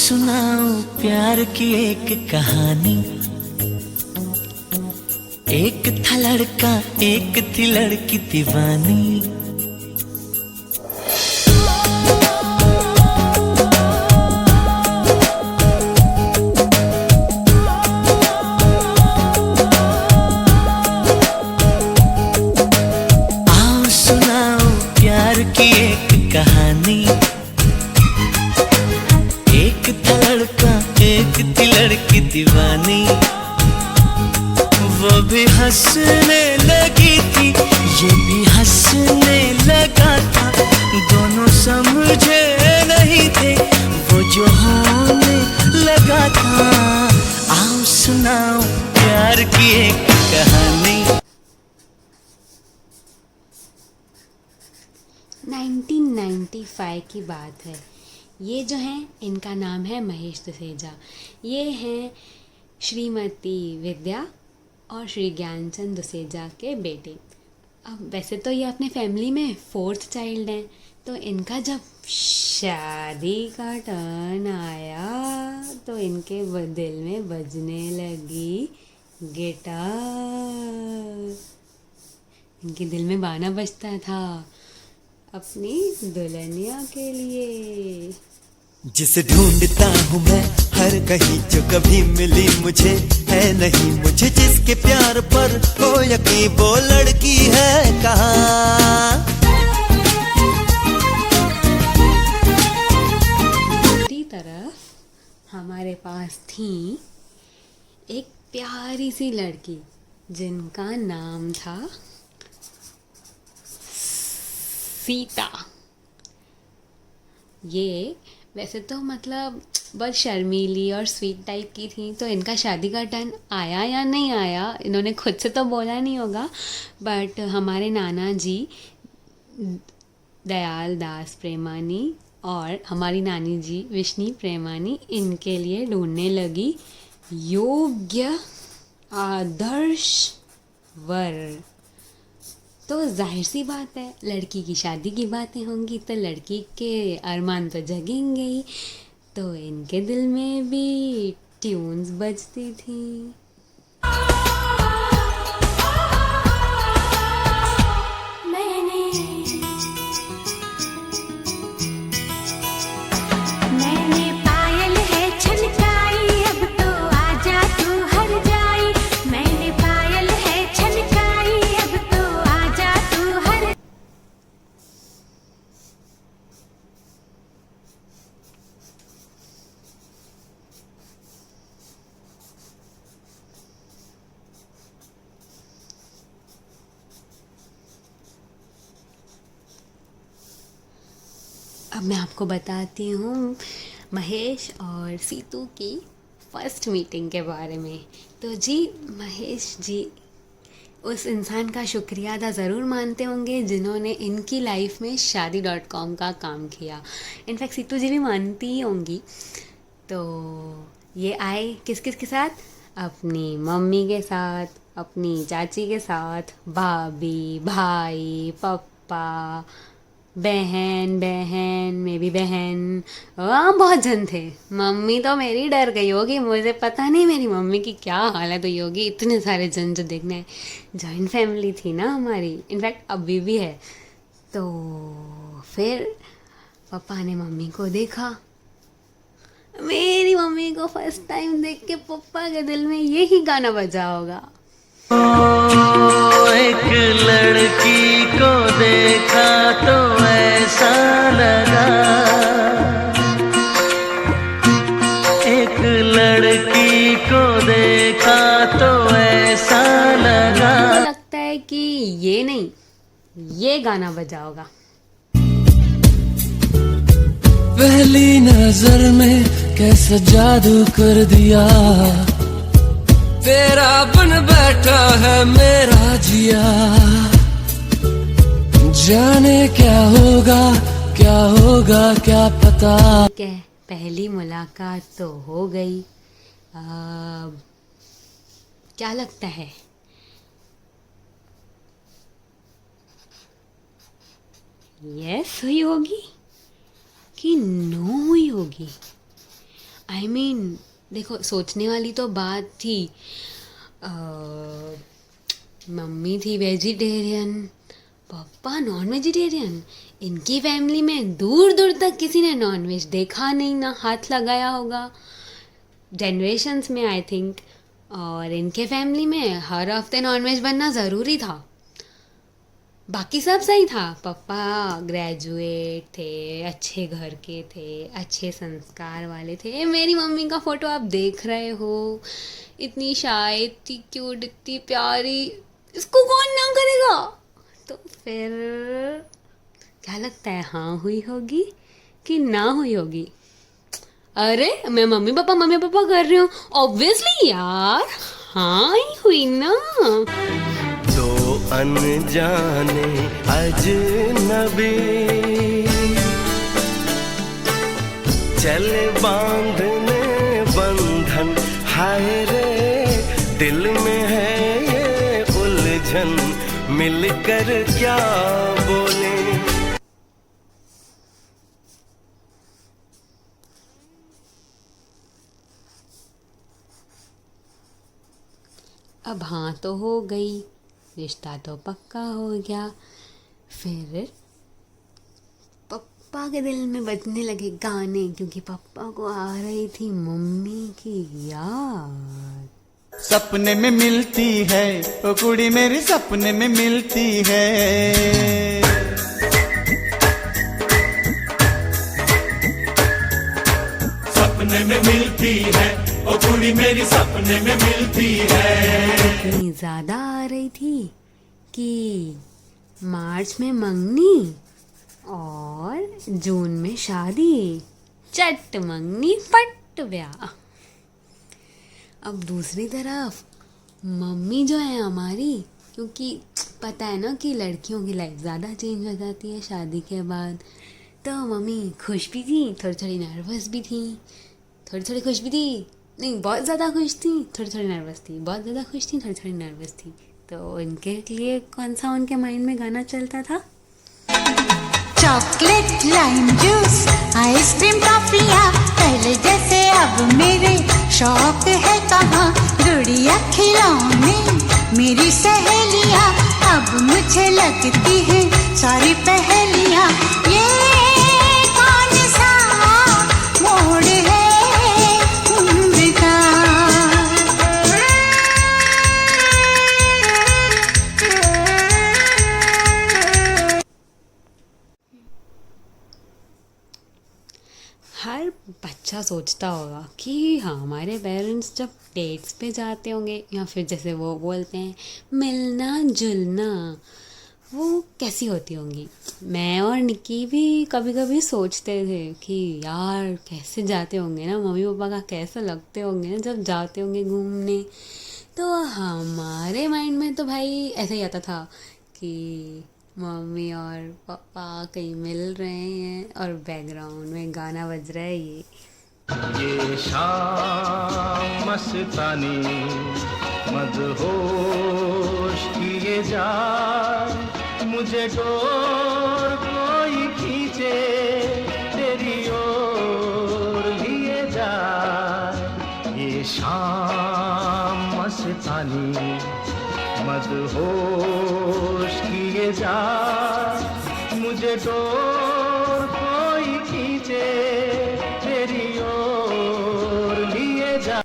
सुनाओ प्यार की एक कहानी। एक था लड़का, एक थी लड़की दीवानी। आओ सुनाओ प्यार की एक कहानी। एक था लड़का, एक थी लड़की दीवानी। वो भी हंसने लगी थी, ये भी हंसने लगा था। दोनों समझे नहीं थे, वो जो होने लगा था। आओ सुनाओ प्यार की एक कहानी। 1995 की बात है। ये जो हैं इनका नाम है महेश दुसेजा। ये हैं श्रीमती विद्या और श्री ज्ञानचंद दुसेजा के बेटे। अब वैसे तो ये अपने फैमिली में 4th चाइल्ड हैं, तो इनका जब शादी का टर्न आया तो इनके दिल में बजने लगी गिटार। इनके दिल में गाना बजता था अपनी दुल्हनिया के लिए। जिसे ढूंढता हूँ मैं हर कहीं, जो कभी मिली मुझे है नहीं। मुझे जिसके प्यार पर हो यकीन, वो लड़की है कहाँ। दूसरी तरफ हमारे पास थी एक प्यारी सी लड़की जिनका नाम था सीता। ये वैसे तो मतलब बहुत शर्मीली और स्वीट टाइप की थी, तो इनका शादी का टर्न आया या नहीं आया इन्होंने खुद से तो बोला नहीं होगा, बट हमारे नाना जी दयाल दास प्रेमानी और हमारी नानी जी विष्णु प्रेमानी इनके लिए ढूंढने लगी योग्य आदर्श वर। तो जाहिर सी बात है, लड़की की शादी की बातें होंगी तो लड़की के अरमान तो जगेंगे ही। तो इनके दिल में भी ट्यून्स बजती थी। मैंने पायल है छनकाई, अब तो आजा तू हर जाई। मैंने पायल है छनकाई, अब तो आजा तू हर। अब मैं आपको बताती हूँ महेश और सीतू की फर्स्ट मीटिंग के बारे में। तो जी महेश जी उस इंसान का शुक्रिया अदा ज़रूर मानते होंगे जिन्होंने इनकी लाइफ में शादी.com का काम किया। इनफैक्ट सीतू जी भी मानती ही होंगी। तो ये आए किस किस के साथ? अपनी मम्मी के साथ, अपनी चाची के साथ, भाभी, भाई, पापा, बहन मेरी बहन, बहुत जन थे। मम्मी तो मेरी डर गई होगी, मुझे पता नहीं मेरी मम्मी की क्या हालत हुई होगी, इतने सारे जन जो देखने आए। जॉइंट फैमिली थी ना हमारी, इनफैक्ट अभी भी है। तो फिर पापा ने मम्मी को देखा। मेरी मम्मी को फर्स्ट टाइम देख के पापा के दिल में यही गाना बजा होगा। एक लड़की को देखा तो ऐसा लगा, एक लड़की को देखा तो ऐसा लगा। मुझे लगता है कि ये नहीं, ये गाना बजा होगा। पहली नजर में कैसा जादू कर दिया, तेरा बन बैठा है मेरा जिया। जाने क्या होगा क्या पता। पहली मुलाकात तो हो गई, अब क्या लगता है? यस हुई होगी कि नो हुई होगी? आई मीन देखो, सोचने वाली तो बात थी। मम्मी थी वेजिटेरियन, पापा नॉन वेजिटेरियन। इनकी फैमिली में दूर दूर तक किसी ने नॉन वेज देखा नहीं, ना हाथ लगाया होगा जनरेशन्स में आई थिंक। और इनके फैमिली में हर हफ्ते नॉन वेज बनना ज़रूरी था। बाकी सब सही था। पापा ग्रेजुएट थे, अच्छे घर के थे, अच्छे संस्कार वाले थे। मेरी मम्मी का फ़ोटो आप देख रहे हो, इतनी शाय, इतनी क्यूट, इतनी प्यारी, इसको कौन ना करेगा। तो फिर क्या लगता है, हाँ हुई होगी कि ना हुई होगी? अरे मैं मम्मी पापा कर रही हूँ, ऑब्वियसली यार हाँ ही हुई ना। दो अनजाने अजनबी चले बांधने बंधन, हाय रे दिल में है ये उलझन, मिलकर क्या बोले। अब हाँ तो हो गई, रिश्ता तो पक्का हो गया। फिर पप्पा के दिल में बजने लगे गाने, क्योंकि पप्पा को आ रही थी मम्मी की याद। सपने में मिलती है ओ कुड़ी मेरी, सपने में मिलती है। सपने में मिलती है ओ कुड़ी मेरी, सपने में मिलती है। इतनी ज़्यादा आ रही थी कि मार्च में मंगनी और जून में शादी, चट मंगनी पट ब्याह। अब दूसरी तरफ मम्मी जो है हमारी, क्योंकि पता है ना कि लड़कियों की लाइफ ज़्यादा चेंज हो जाती है शादी के बाद, तो मम्मी खुश भी थी, थोड़ी थोड़ी नर्वस भी थी, थोड़ी थोड़ी खुश भी थी, नहीं बहुत ज़्यादा खुश थी, थोड़ी थोड़ी नर्वस थी, बहुत ज़्यादा खुश थी, थोड़ी थोड़ी नर्वस थी। तो इनके लिए कौन सा उनके माइंड में गाना चलता था? चॉकलेट लाइम जूस आइसक्रीम टॉफियाँ पहले जैसे अब मेरे शौक है कहाँ। गुड़िया खिलौने मेरी सहेलियाँ अब मुझे लगती है सारी पहेलियाँ। ये कौन सा मोड़ है उम्र का। हर बच्चा सोचता होगा कि हाँ हमारे पेरेंट्स जब डेट्स पे जाते होंगे, या फिर जैसे वो बोलते हैं मिलना जुलना, वो कैसी होती होंगी। मैं और निक्की भी कभी कभी सोचते थे कि यार कैसे जाते होंगे ना, मम्मी पापा का कैसे लगते होंगे ना जब जाते होंगे घूमने। तो हमारे माइंड में तो भाई ऐसा ही आता था कि मम्मी और पापा कहीं मिल रहे हैं और बैकग्राउंड में गाना बज रहा है ये शाम मस्तानी मदहोश किए जा, मुझे डोर कोई खींचे तेरी ओर लिए जा। ये शाम मस्तानी मदहोश किए जा, मुझे डोर कोई खींचे तेरी ओर लिए जा।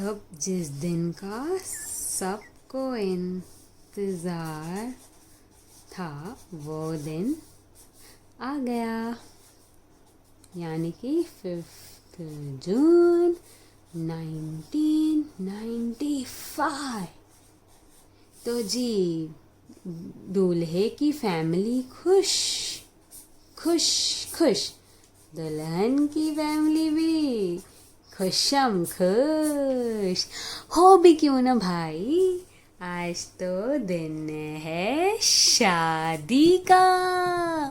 अब जिस दिन का सबको इंतज़ार था वो दिन आ गया, यानी कि 5 जून 1995। तो जी दूल्हे की फैमिली खुश खुश खुश, दुल्हन की फैमिली भी खुशम खुश हो भी क्यों ना भाई। आज तो दिन है शादी का,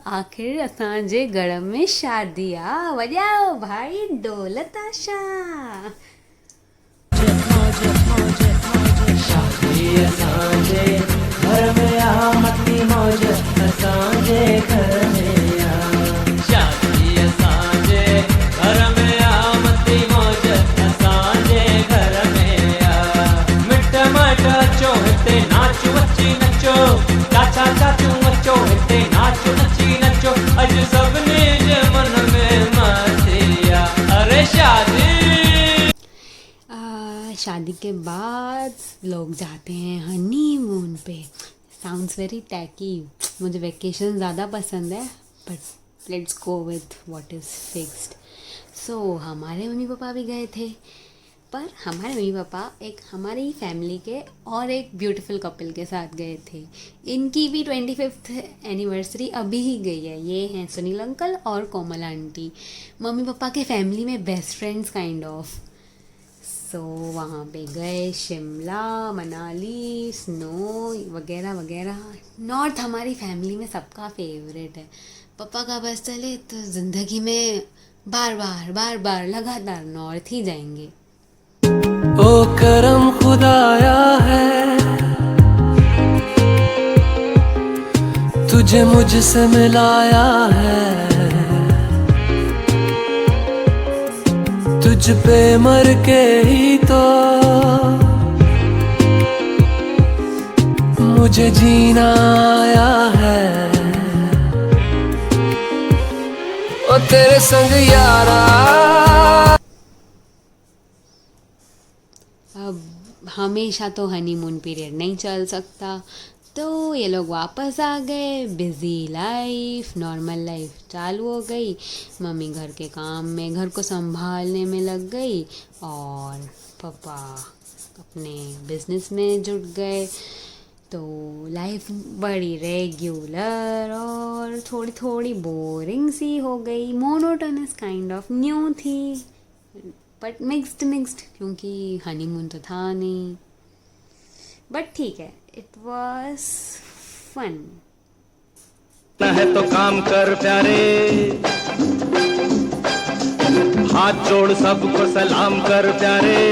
आखिर असांजे घर में शादी आ, वजाओ भाई डोलत आशा। शादी असांजे घर में आ, मती मौज असांजे घर में आ। शादी असांजे घर में आ, शादी के बाद लोग जाते हैं हनीमून पे। Sounds very tacky. मुझे वेकेशन ज़्यादा पसंद है, but let's go with what is fixed. So हमारे मम्मी पापा भी गए थे, पर हमारे मम्मी पापा एक हमारी फैमिली के और एक ब्यूटीफुल कपल के साथ गए थे। इनकी भी 25th एनिवर्सरी अभी ही गई है। ये हैं सुनील अंकल और कोमल आंटी, मम्मी पापा के फैमिली में बेस्ट फ्रेंड्स काइंड ऑफ। सो वहाँ पे गए, शिमला, मनाली, स्नो वगैरह वगैरह। नॉर्थ हमारी फैमिली में सबका फेवरेट है। पापा का बस चले तो ज़िंदगी में बार बार लगातार नॉर्थ ही जाएंगे। ओ करम खुदाया है, तुझे मुझसे मिलाया है, तुझ पे मर के ही तो मुझे जीना आया है। ओ तेरे संग यारा। अब हमेशा तो हनीमून पीरियड नहीं चल सकता, तो ये लोग वापस आ गए। बिज़ी लाइफ, नॉर्मल लाइफ चालू हो गई। मम्मी घर के काम में, घर को संभालने में लग गई, और पापा अपने बिजनेस में जुट गए। तो लाइफ बड़ी रेगुलर और थोड़ी थोड़ी बोरिंग सी हो गई। Monotonous kind of. न्यू थी बट मिक्स्ड, क्योंकि हनीमून तो था नहीं। बट ठीक है, इट वाज फन। है तो काम कर प्यारे, हाथ जोड़ सबको सलाम कर प्यारे।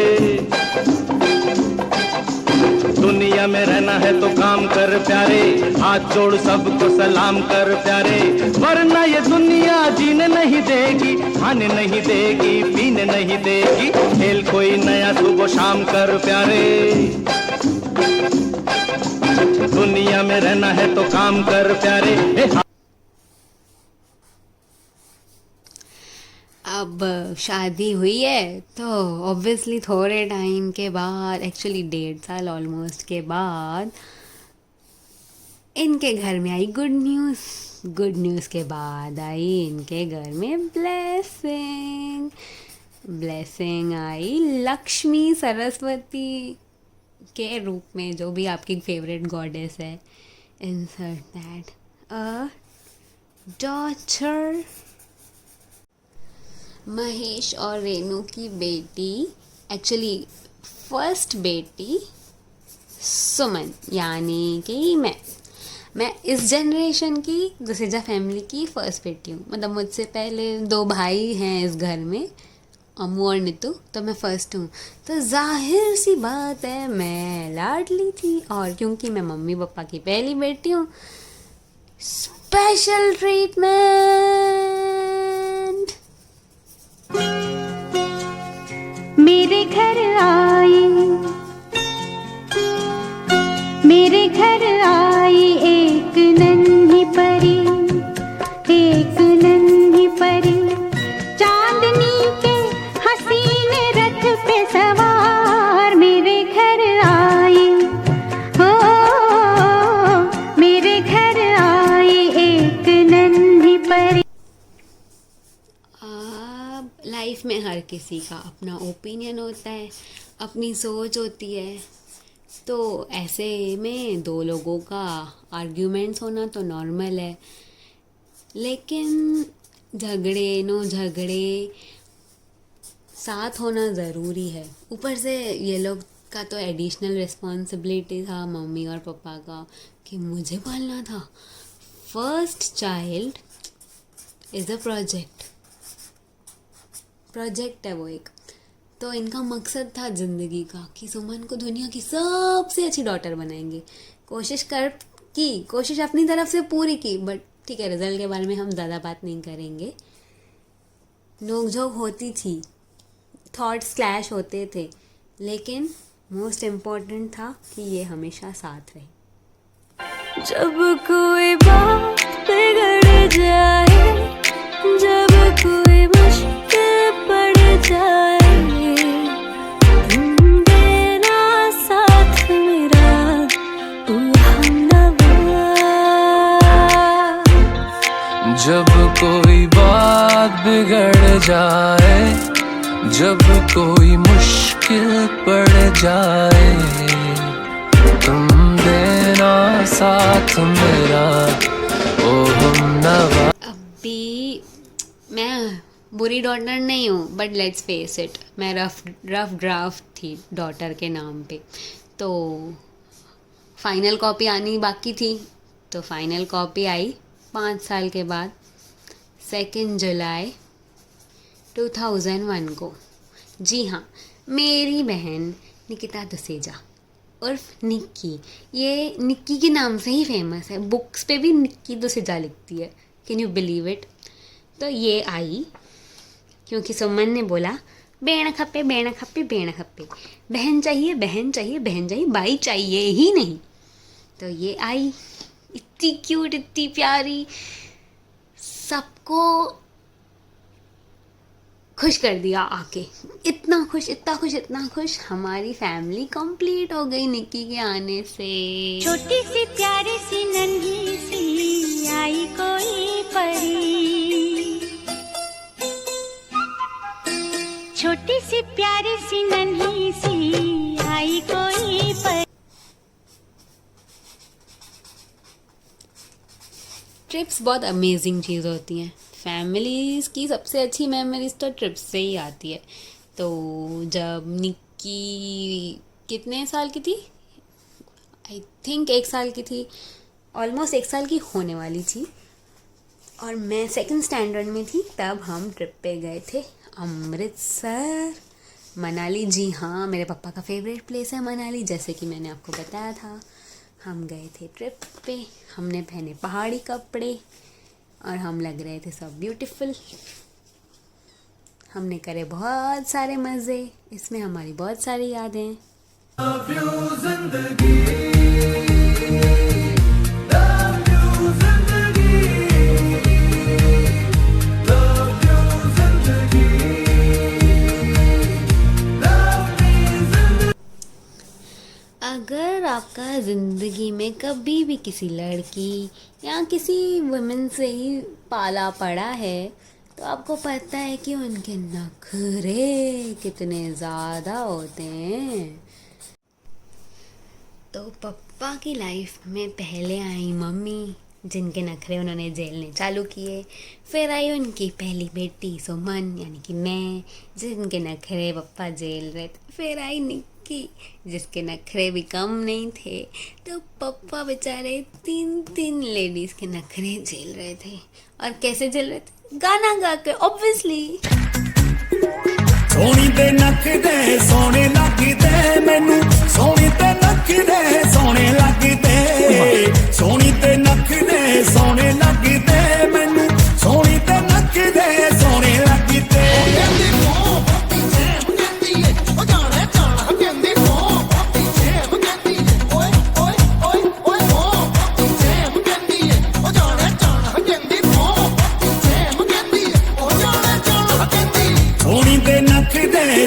दुनिया में रहना है तो काम कर प्यारे, हाथ जोड़ सबको सलाम कर प्यारे। वरना ये दुनिया जीने नहीं देगी, खाने नहीं देगी, पीने नहीं देगी। खेल कोई नया सुबह शाम कर प्यारे। दुनिया में रहना है तो काम कर प्यारे। अब शादी हुई है तो ऑब्वियसली थोड़े टाइम के बाद, एक्चुअली 1.5 साल ऑलमोस्ट के बाद, इनके घर में आई गुड न्यूज़। गुड न्यूज़ के बाद आई इनके घर में ब्लेसिंग आई लक्ष्मी सरस्वती के रूप में, जो भी आपकी फेवरेट गॉडेस है। Insert that a daughter. Mahesh और रेनू की बेटी, एक्चुअली फर्स्ट बेटी सुमन, यानी कि मैं इस जनरेशन की दुसेजा फैमिली की फर्स्ट बेटी हूँ। मतलब मुझसे पहले 2 भाई हैं इस घर में, अम्मू और नीतू, तो मैं फर्स्ट हूँ। तो जाहिर सी बात है मैं लाडली थी, और क्योंकि मैं मम्मी पापा की पहली बेटी हूँ, स्पेशल ट्रीटमेंट। मेरे घर आई एक नन्ही परी, चांदनी के हसीन रथ पे सवार। मेरे घर आई, हो मेरे घर आई एक नन्ही परी। लाइफ में हर किसी का अपना ओपिनियन होता है, अपनी सोच होती है। तो ऐसे में 2 लोगों का आर्ग्यूमेंट्स होना तो नॉर्मल है, लेकिन झगड़े साथ होना ज़रूरी है। ऊपर से ये लोग का तो एडिशनल रिस्पॉन्सिबिलिटी था मम्मी और पापा का, कि मुझे पालना था। First child is a project है वो एक। तो इनका मकसद था ज़िंदगी का कि सुमन को दुनिया की सबसे अच्छी डॉटर बनाएंगे। कोशिश अपनी तरफ से पूरी की, बट ठीक है, रिजल्ट के बारे में हम ज़्यादा बात नहीं करेंगे। नोक-झोंक होती थी, थॉट्स क्लैश होते थे, लेकिन मोस्ट इम्पोर्टेंट था कि ये हमेशा साथ रहे। जब कोई बात बिगड़ जाए, जब कोई मुश्किल पड़ जाए, ढूंढे जब कोई बात बिगड़ जाए, जब कोई मुश्किल पड़ जाए, तुम देना साथ मेरा, ओ हमनवा। अभी मैं बुरी डॉटर नहीं हूँ, बट लेट्स फेस इट, मैं रफ ड्राफ्ट थी डॉटर के नाम पे। तो फाइनल कॉपी आनी बाकी थी, तो फाइनल कॉपी आई 5 साल के बाद 2 जुलाई 2001 को। जी हाँ, मेरी बहन निकिता दुसेजा उर्फ निक्की, ये निक्की के नाम से ही फेमस है, बुक्स पे भी निक्की दुसेजा लिखती है, कैन यू बिलीव इट। तो ये आई क्योंकि सुमन ने बोला बेण खप्पे बेण खप्पे बेण खप्पे, बहन चाहिए बहन चाहिए बहन चाहिए, भाई चाहिए ही नहीं। तो ये आई, इतनी क्यूट इतनी प्यारी, सबको खुश कर दिया आके, इतना खुश इतना खुश इतना खुश, हमारी फैमिली कंप्लीट हो गई निक्की के आने से। छोटी सी प्यारी सी नन्ही सी आई कोई परी, छोटी सी प्यारी सी नन्ही सी आई कोई परी। ट्रिप्स बहुत अमेजिंग चीज़ होती हैं, फैमिलीज़ की सबसे अच्छी मेमोरीज तो ट्रिप्स से ही आती है। तो जब निक्की कितने साल की थी, आई थिंक 1 साल की थी, ऑलमोस्ट 1 साल की होने वाली थी, और मैं 2nd स्टैंडर्ड में थी, तब हम ट्रिप पे गए थे अमृतसर, मनाली। जी हाँ, मेरे पापा का फेवरेट प्लेस है मनाली, जैसे कि मैंने आपको बताया था। हम गए थे ट्रिप पे, हमने पहने पहाड़ी कपड़े और हम लग रहे थे सब ब्यूटीफुल। हमने करे बहुत सारे मज़े, इसमें हमारी बहुत सारी यादें। अगर आपका ज़िंदगी में कभी भी किसी लड़की या किसी वुमेन से ही पाला पड़ा है, तो आपको पता है कि उनके नखरे कितने ज़्यादा होते हैं। तो पप्पा की लाइफ में पहले आई मम्मी, जिनके नखरे उन्होंने झेलने चालू किए। फिर आई उनकी पहली बेटी सुमन, यानी कि मैं, जिनके नखरे पप्पा झेल रहे थे। फिर आई निक्की, जिसके नखरे भी कम नहीं थे। तो पप्पा बेचारे 3 लेडीज़ के नखरे झेल रहे थे। और कैसे झेल रहे थे? गाना गा के, ऑब्वियसली। सोनी ते नखरे सोने लगदे मैनू, सोनी ते नखरे सोने लगदे, सोनी ते नखरे सोने लगदे मैनू, सोनी ते नखरे सोने लगदे।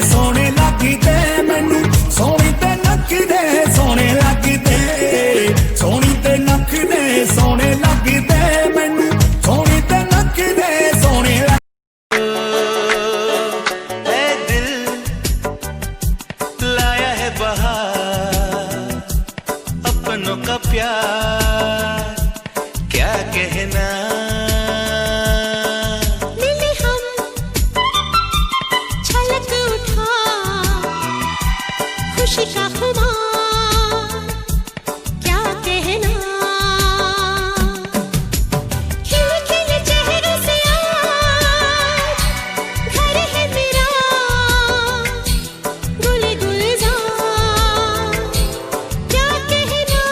सोने लगदे मैनू, सोनी ते नखरे सोने लगदे, सोनी ते नखरे सोने लगदे मैनू, सोनी ते नखरे सोने ऐ दिल लाया है बहार, अपनों का प्यार क्या कहना। खुशी का खुमार क्या कहना, खिले खिले चेहरों से आज घर है मेरा, गुल गुलजार क्या कहना,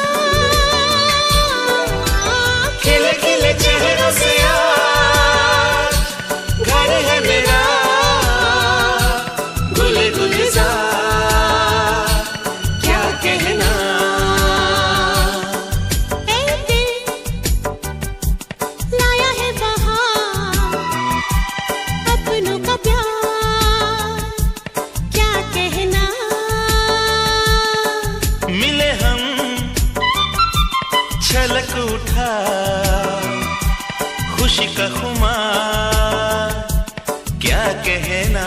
खिले खिले चेहरों से आज घर है मेरा, गुल गुलजार कहना। ऐ दिल लाया है बहार, अपनों का प्यार क्या कहना। मिले हम छलक उठा खुशी का खुमार क्या कहना